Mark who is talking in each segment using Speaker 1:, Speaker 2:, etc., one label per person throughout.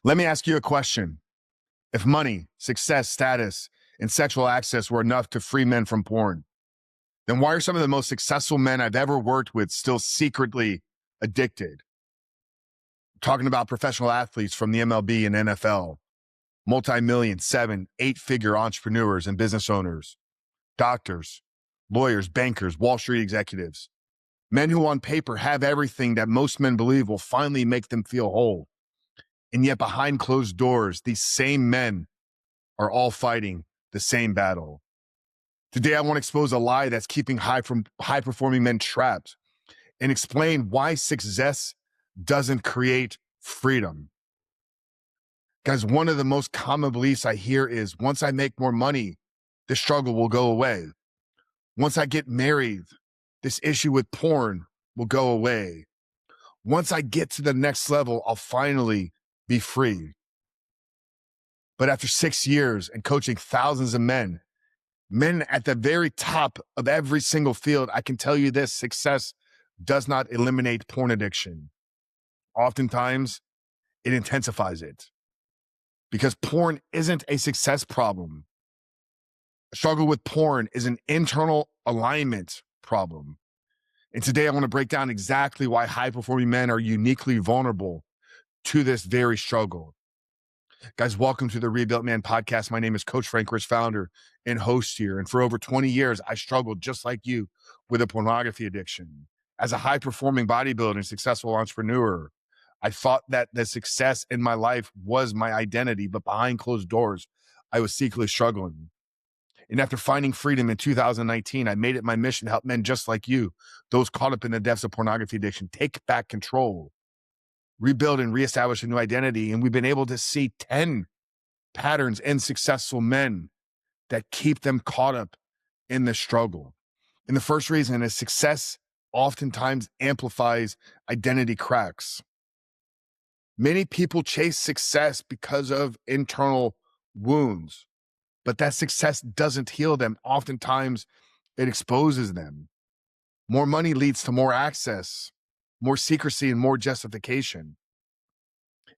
Speaker 1: Let me ask you a question. If money, success, status, and sexual access were enough to free men from porn, then why are some of the most successful men I've ever worked with still secretly addicted? I'm talking about professional athletes from the MLB and NFL, multi-million, 7, 8-figure entrepreneurs and business owners, doctors, lawyers, bankers, Wall Street executives, men who on paper have everything that most men believe will finally make them feel whole. And yet behind closed doors, these same men are all fighting the same battle. Today, I want to expose a lie that's keeping high-performing men trapped and explain why success doesn't create freedom. Guys, one of the most common beliefs I hear is once I make more money, the struggle will go away. Once I get married, this issue with porn will go away. Once I get to the next level, I'll finally be free. But after 6 years and coaching thousands of men at the very top of every single field, I can tell you this: success does not eliminate porn addiction. Oftentimes, it intensifies it because porn isn't a success problem. A struggle with porn is an internal alignment problem. And today I want to break down exactly why high-performing men are uniquely vulnerable to this very struggle. Guys, welcome to the Rebuilt Man podcast. My name is Coach Frank Rich, founder and host here. And for over 20 years, I struggled just like you with a pornography addiction. As a high-performing bodybuilder and successful entrepreneur, I thought that the success in my life was my identity, but behind closed doors, I was secretly struggling. And after finding freedom in 2019, I made it my mission to help men just like you, those caught up in the depths of pornography addiction, take back control, rebuild and reestablish a new identity. And we've been able to see 10 patterns in successful men that keep them caught up in the struggle. And the first reason is success oftentimes amplifies identity cracks. Many people chase success because of internal wounds, but that success doesn't heal them. Oftentimes, it exposes them. More money leads to more access, more secrecy, and more justification.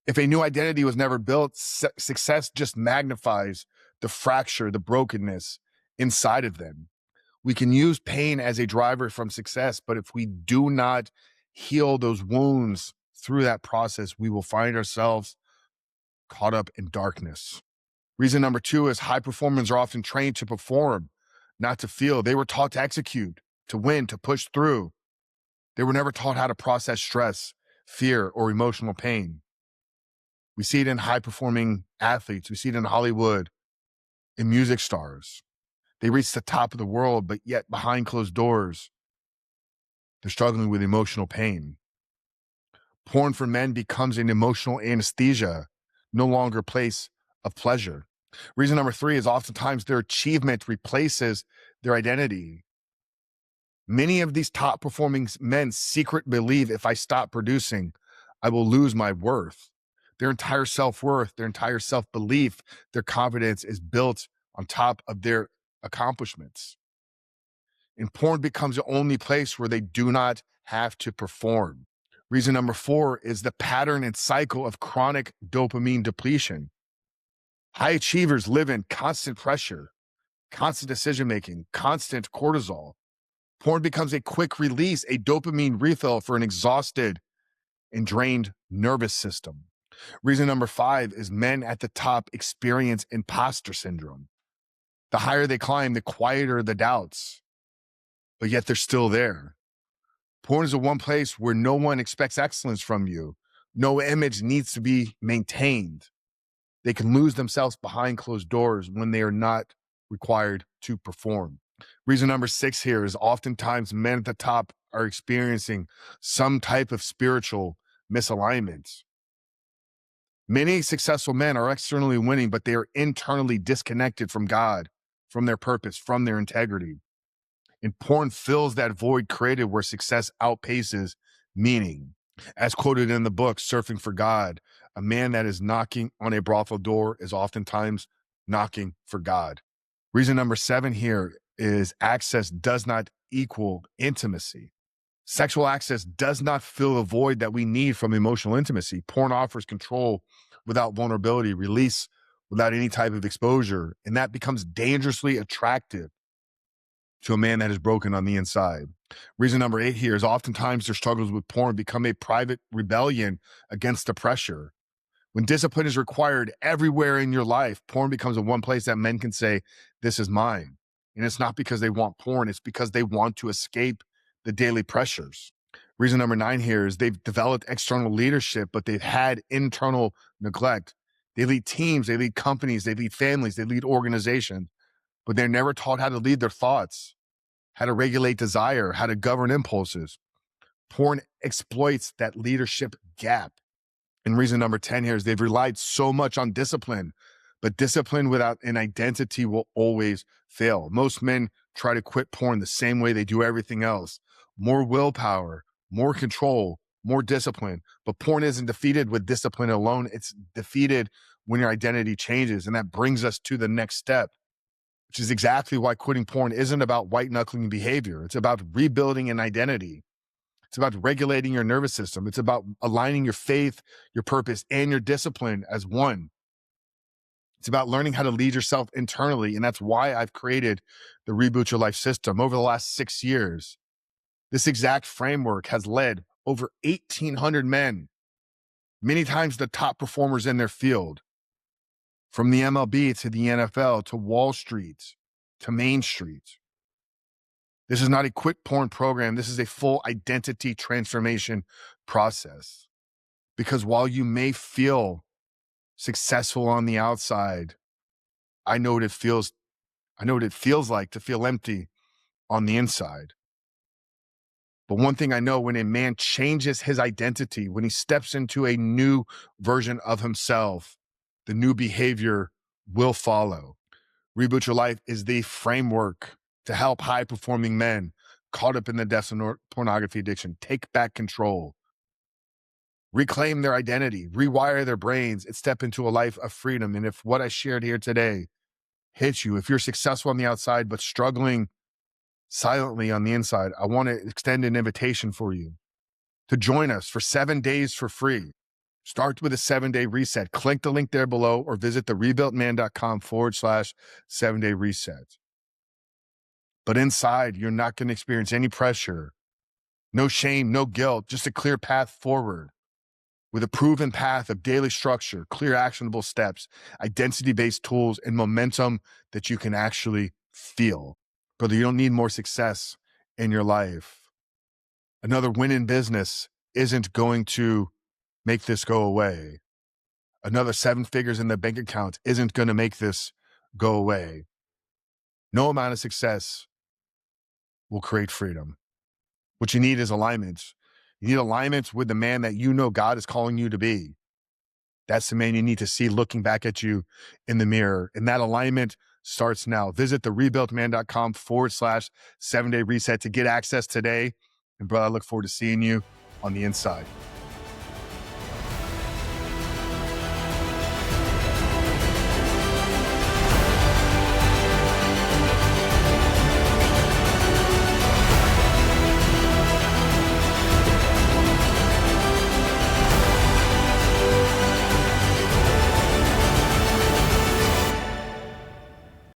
Speaker 1: If a new identity was never built, success just magnifies the fracture, the brokenness inside of them. We can use pain as a driver from success, but if we do not heal those wounds through that process, we will find ourselves caught up in darkness. Reason number 2 is high performers are often trained to perform, not to feel. They were taught to execute, to win, to push through. They were never taught how to process stress, fear, or emotional pain. We see it in high-performing athletes. We see it in Hollywood, in music stars. They reach the top of the world, but yet behind closed doors, they're struggling with emotional pain. Porn for men becomes an emotional anesthesia, no longer a place of pleasure. Reason number 3 is oftentimes their achievement replaces their identity. Many of these top performing men secretly believe if I stop producing, I will lose my worth. Their entire self-worth, their entire self-belief, their confidence is built on top of their accomplishments. And porn becomes the only place where they do not have to perform. Reason number 4 is the pattern and cycle of chronic dopamine depletion. High achievers live in constant pressure, constant decision-making, constant cortisol. Porn becomes a quick release, a dopamine refill for an exhausted and drained nervous system. Reason number 5 is men at the top experience imposter syndrome. The higher they climb, the quieter the doubts, but yet they're still there. Porn is the one place where no one expects excellence from you. No image needs to be maintained. They can lose themselves behind closed doors when they are not required to perform. Reason number 6 here is oftentimes men at the top are experiencing some type of spiritual misalignment. Many successful men are externally winning, but they are internally disconnected from God, from their purpose, from their integrity. And porn fills that void created where success outpaces meaning. As quoted in the book, Surfing for God, a man that is knocking on a brothel door is oftentimes knocking for God. Reason number 7 here is access does not equal intimacy. Sexual access does not fill the void that we need from emotional intimacy. Porn offers control without vulnerability, release without any type of exposure, and that becomes dangerously attractive to a man that is broken on the inside. Reason number 8 here is oftentimes their struggles with porn become a private rebellion against the pressure. When discipline is required everywhere in your life, porn becomes the one place that men can say, this is mine. And it's not because they want porn, it's because they want to escape the daily pressures. Reason number 9 here is they've developed external leadership, but they've had internal neglect. They lead teams, they lead companies, they lead families, they lead organizations, but they're never taught how to lead their thoughts, how to regulate desire, how to govern impulses. Porn exploits that leadership gap. And reason number 10 here is they've relied so much on discipline, but discipline without an identity will always fail. Most men try to quit porn the same way they do everything else. More willpower, more control, more discipline. But porn isn't defeated with discipline alone. It's defeated when your identity changes. And that brings us to the next step, which is exactly why quitting porn isn't about white knuckling behavior. It's about rebuilding an identity. It's about regulating your nervous system. It's about aligning your faith, your purpose, and your discipline as one. It's about learning how to lead yourself internally. And that's why I've created the Reboot Your Life system. Over the last 6 years, this exact framework has led over 1,800 men, many times the top performers in their field, from the MLB to the NFL to Wall Street to Main Street. This is not a quit porn program. This is a full identity transformation process. Because while you may feel successful on the outside, I know what it feels like to feel empty on the inside. But one thing I know, when a man changes his identity, when he steps into a new version of himself, the new behavior will follow. Reboot Your Life is the framework to help high-performing men caught up in the depths of pornography addiction take back control, reclaim their identity, rewire their brains, and step into a life of freedom. And if what I shared here today hits you, if you're successful on the outside but struggling silently on the inside, I want to extend an invitation for you to join us for 7 days for free. Start with a 7-day reset. Click the link there below or visit therebuiltman.com/7-day reset. But inside, you're not going to experience any pressure, no shame, no guilt, just a clear path forward with a proven path of daily structure, clear actionable steps, identity-based tools, and momentum that you can actually feel. Brother, you don't need more success in your life. Another win in business isn't going to make this go away. Another 7 figures in the bank account isn't going to make this go away. No amount of success will create freedom. What you need is alignment. You need alignment with the man that you know God is calling you to be. That's the man you need to see looking back at you in the mirror. And that alignment starts now. Visit therebuiltman.com/7-day reset to get access today. And brother, I look forward to seeing you on the inside.